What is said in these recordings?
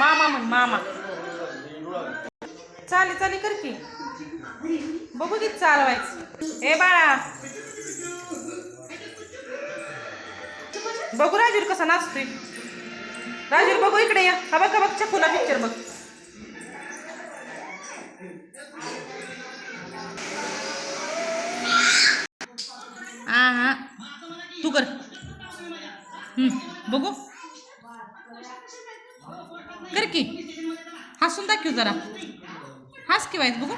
मामा म्हण मामा. चाली चाली कर की बघू दे चालवायचं. ए बाळा बघू राजूर कसा नाचतोय. राजूर बघू इकडे या. हा बघ चकुला पिक्चर बघ. हा तू कर. बघू कर की हसून दाखव जरा. हस की वाईट बघू.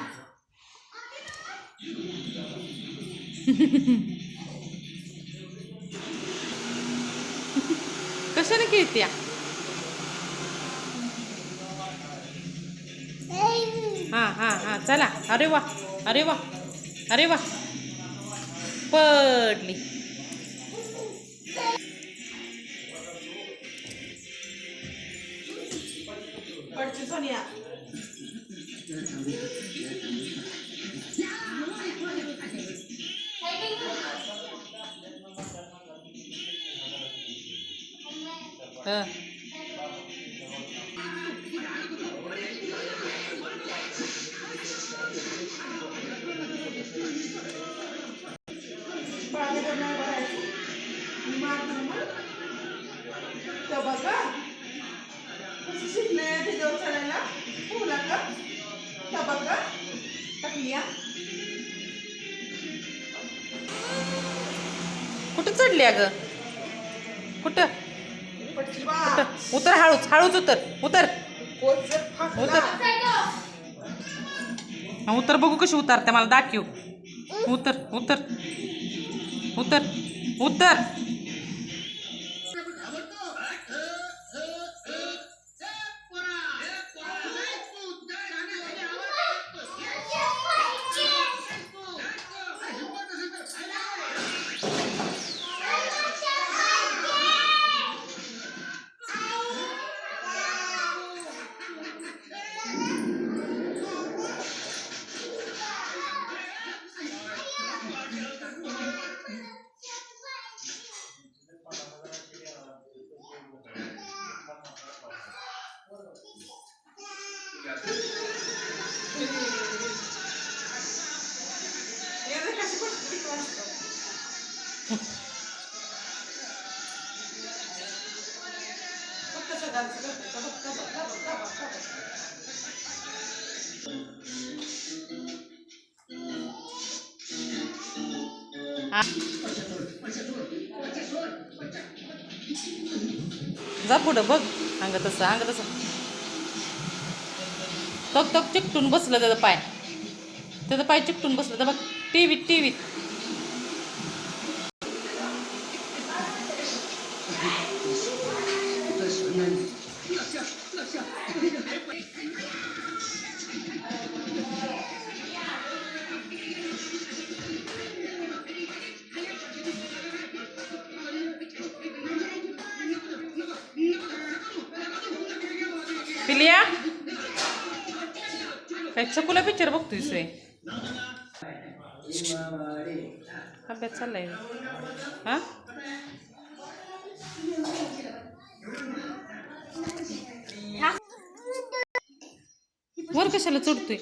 कशाने खेळत्या. हा चला. अरे वा अरे वा अरे वा पडली. पडची सोनिया. बघा कसं शिकले त्याच्यावर चढायला. फुला का बघा टाकली. कुठं चढली अगं. कुठं उतर. हळूच उतर. उतर उतर बघू कशी उतरते मला दाखव. उतर उतर उतर उतर. जा पुढं बघ. अंग तसं तक चिकटून बसलं त्याचं पाय चिकटून बसलं तर बघ. टीव्हीत पिलिया काय चकुला पिक्चर बघतोयस वे. अभ्यास चाललाय. हा वर कशाला चढतोय.